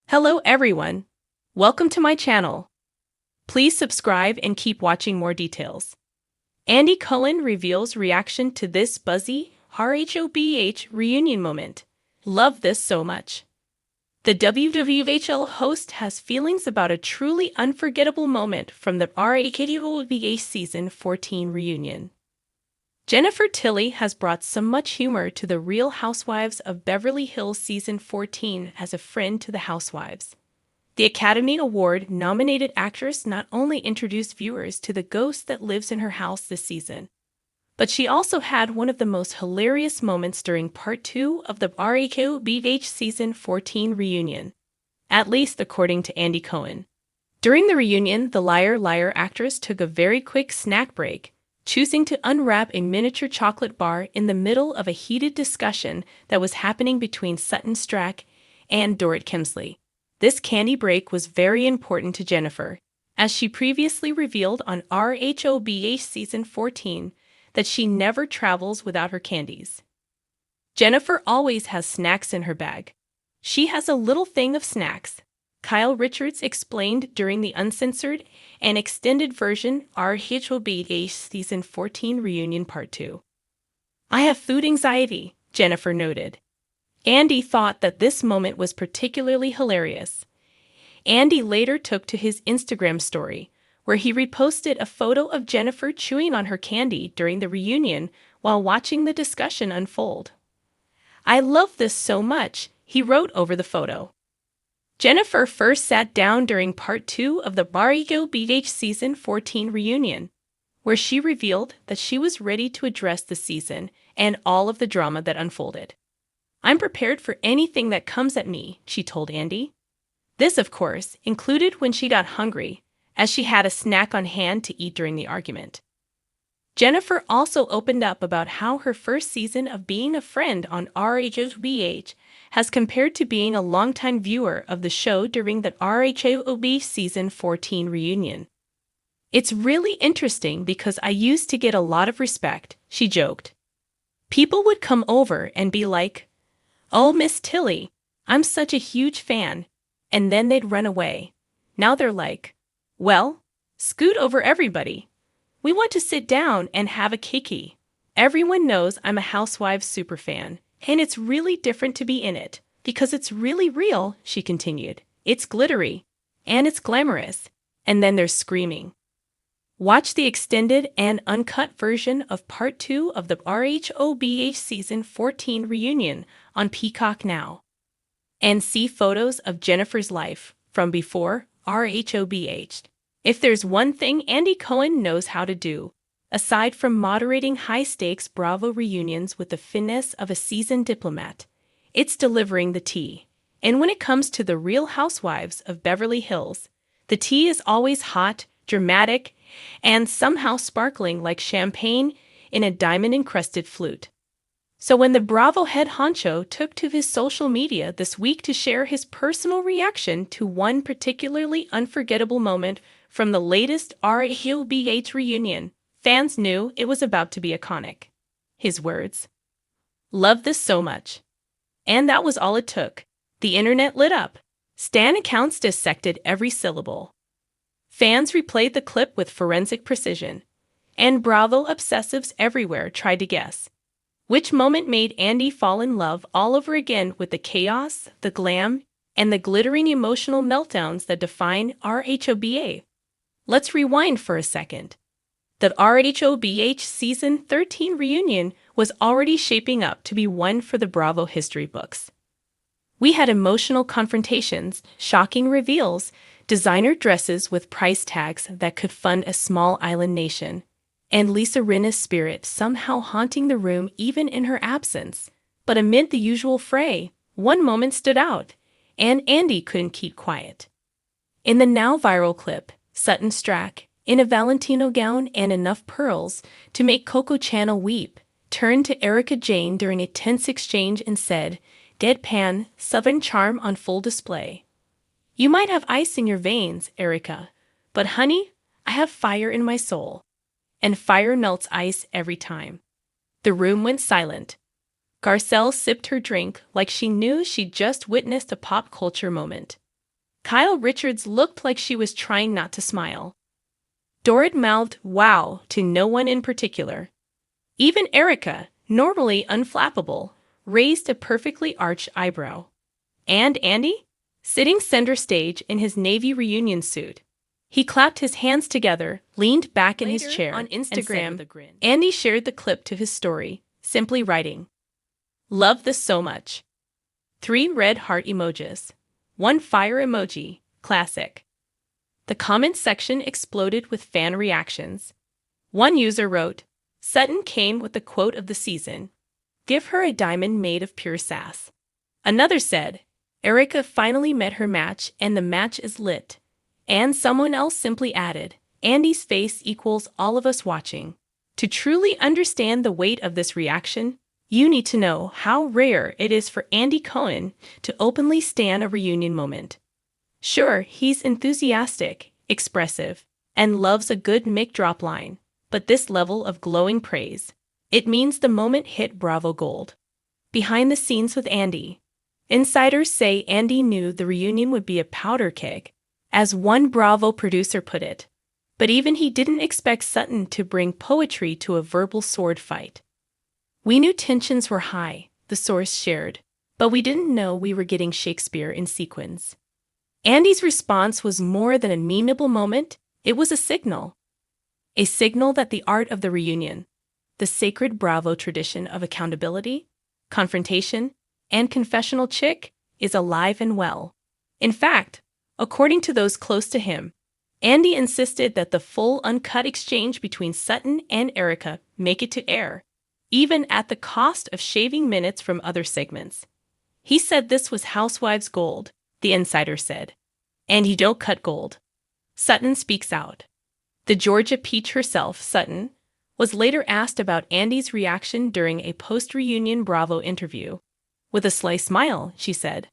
Hello everyone. Welcome to my channel. Please subscribe and keep watching more details. Andy Cohen reveals reaction to this buzzy RHOBH reunion moment. Love this so much. The WWHL host has feelings about a truly unforgettable moment from the RHOBH season 14 reunion. Jennifer Tilly has brought so much humor to the Real Housewives of Beverly Hills season 14 as a friend to the Housewives. The Academy Award-nominated actress not only introduced viewers to the ghost that lives in her house this season, but she also had one of the most hilarious moments during part 2 of the RHOBH season 14 reunion, at least according to Andy Cohen. During the reunion, the Liar actress took a very quick snack break, choosing to unwrap a miniature chocolate bar in the middle of a heated discussion that was happening between Sutton and Dorit Kemsley. This candy break was very important to Jennifer, as she previously revealed on RHOBH season 14 that she never travels without her candies. Jennifer always has snacks in her bag. She has a little thing of snacks, Kyle Richards explained during the uncensored and extended version RHOBH season 14 reunion part 2. "I have food anxiety," Jennifer noted. Andy thought that this moment was particularly hilarious. Andy later took to his Instagram story, where he reposted a photo of Jennifer chewing on her candy during the reunion while watching the discussion unfold. "I love this so much," he wrote over the photo. Jennifer first sat down during part 2 of the RHOBH season 14 reunion, where she revealed that she was ready to address the season and all of the drama that unfolded. "I'm prepared for anything that comes at me," she told Andy. This, of course, included when she got hungry, as she had a snack on hand to eat during the argument. Jennifer also opened up about how her first season of being a friend on RHOBH has compared to being a longtime viewer of the show during the RHOBH season 14 reunion. "It's really interesting because I used to get a lot of respect," she joked. "People would come over and be like, 'Oh, Miss Tilly, I'm such a huge fan,' and then they'd run away. Now they're like, 'Well, scoot over everybody. We want to sit down and have a kiki.' Everyone knows I'm a Housewives superfan, and it's really different to be in it, because it's really real," she continued. "It's glittery, and it's glamorous, and then there's screaming." Watch the extended and uncut version of part 2 of the RHOBH season 14 reunion on Peacock now, and see photos of Jennifer's life from before RHOBH. If there's one thing Andy Cohen knows how to do, aside from moderating high-stakes Bravo reunions with the finesse of a seasoned diplomat, it's delivering the tea. And when it comes to the Real Housewives of Beverly Hills, the tea is always hot, dramatic, and somehow sparkling like champagne in a diamond-encrusted flute. So when the Bravo head honcho took to his social media this week to share his personal reaction to one particularly unforgettable moment from the latest RHOBH reunion, fans knew it was about to be iconic. His words, "Love this so much." And that was all it took. The internet lit up. Stan accounts dissected every syllable. Fans replayed the clip with forensic precision, and Bravo obsessives everywhere tried to guess which moment made Andy fall in love all over again with the chaos, the glam, and the glittering emotional meltdowns that define RHOBH. Let's rewind for a second. The RHOBH season 13 reunion was already shaping up to be one for the Bravo history books. We had emotional confrontations, shocking reveals, designer dresses with price tags that could fund a small island nation, and Lisa Rinna's spirit somehow haunting the room even in her absence. But amid the usual fray, one moment stood out, and Andy couldn't keep quiet. In the now viral clip, Sutton in a Valentino gown and enough pearls to make Coco Chanel weep, turned to Erica Jane during a tense exchange and said, deadpan, Southern charm on full display. "You might have ice in your veins, Erica, but honey, I have fire in my soul. And fire melts ice every time." The room went silent. Garcelle sipped her drink like she knew she'd just witnessed a pop culture moment. Kyle Richards looked like she was trying not to smile. Dorit mouthed "wow" to no one in particular. Even Erica, normally unflappable, raised a perfectly arched eyebrow. And Andy? Sitting center stage in his Navy reunion suit. He clapped his hands together, leaned back in his chair, on Instagram, with a grin. Andy shared the clip to his story, simply writing, "Love this so much." 3 red heart emojis. 1 fire emoji. Classic. The comment section exploded with fan reactions. One user wrote, "Sutton came with the quote of the season. Give her a diamond made of pure sass." Another said, "Erica finally met her match and the match is lit." And someone else simply added, "Andy's face equals all of us watching." To truly understand the weight of this reaction, you need to know how rare it is for Andy Cohen to openly stan a reunion moment. Sure, he's enthusiastic, expressive, and loves a good mic drop line, but this level of glowing praise, it means the moment hit Bravo Gold. Behind the scenes with Andy, insiders say Andy knew the reunion would be a powder keg, as one Bravo producer put it. But even he didn't expect Sutton to bring poetry to a verbal sword fight. "We knew tensions were high," the source shared, "but we didn't know we were getting Shakespeare in sequins." Andy's response was more than a memeable moment, it was a signal. A signal that the art of the reunion, the sacred Bravo tradition of accountability, confrontation, and confessional chick, is alive and well. In fact, according to those close to him, Andy insisted that the full uncut exchange between Sutton and Erica make it to air, even at the cost of shaving minutes from other segments. He said this was Housewives gold, the insider said. And you don't cut gold. Sutton speaks out. The Georgia peach herself, Sutton, was later asked about Andy's reaction during a post-reunion Bravo interview. With a sly smile, she said,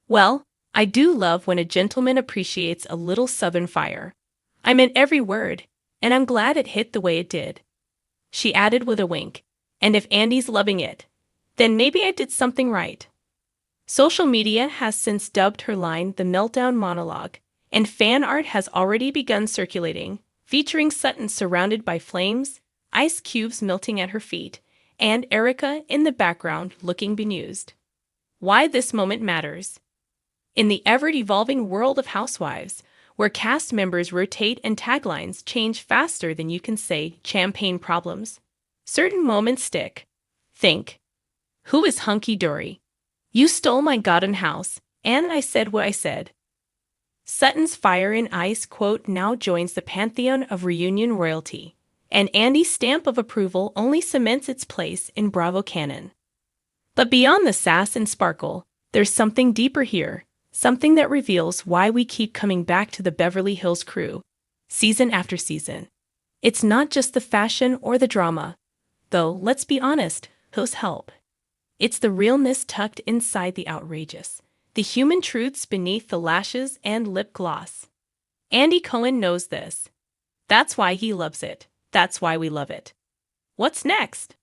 "Well, I do love when a gentleman appreciates a little Southern fire. I meant every word, and I'm glad it hit the way it did." She added with a wink, "And if Andy's loving it, then maybe I did something right." Social media has since dubbed her line the meltdown monologue, and fan art has already begun circulating, featuring Sutton surrounded by flames, ice cubes melting at her feet, and Erica in the background looking bemused. Why this moment matters. In the ever-evolving world of Housewives, where cast members rotate and taglines change faster than you can say champagne problems, certain moments stick. Think, who is hunky-dory? You stole my garden house, and I said what I said. Sutton's fire and ice quote now joins the pantheon of reunion royalty, and Andy's stamp of approval only cements its place in Bravo canon. But beyond the sass and sparkle, there's something deeper here, something that reveals why we keep coming back to the Beverly Hills crew, season after season. It's not just the fashion or the drama, though, let's be honest, those help. It's the realness tucked inside the outrageous, the human truths beneath the lashes and lip gloss. Andy Cohen knows this. That's why he loves it. That's why we love it. What's next?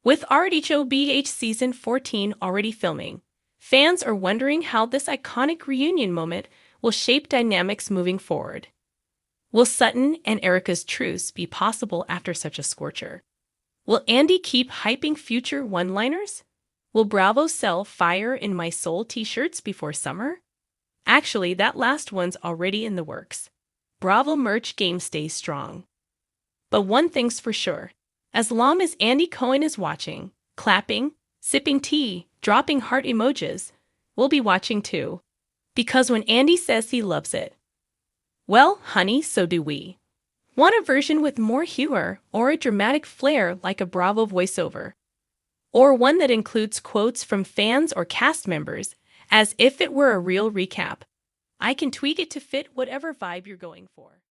With RHOBH Season 14 already filming, fans are wondering how this iconic reunion moment will shape dynamics moving forward. Will Sutton and Erica's truce be possible after such a scorcher? Will Andy keep hyping future one-liners? Will Bravo sell Fire in My Soul t-shirts before summer? Actually, that last one's already in the works. Bravo merch game stays strong. But one thing's for sure, as long as Andy Cohen is watching, clapping, sipping tea, dropping heart emojis, we'll be watching too. Because when Andy says he loves it, well, honey, so do we. Want a version with more humor or a dramatic flair like a Bravo voiceover? Or one that includes quotes from fans or cast members, as if it were a real recap? I can tweak it to fit whatever vibe you're going for.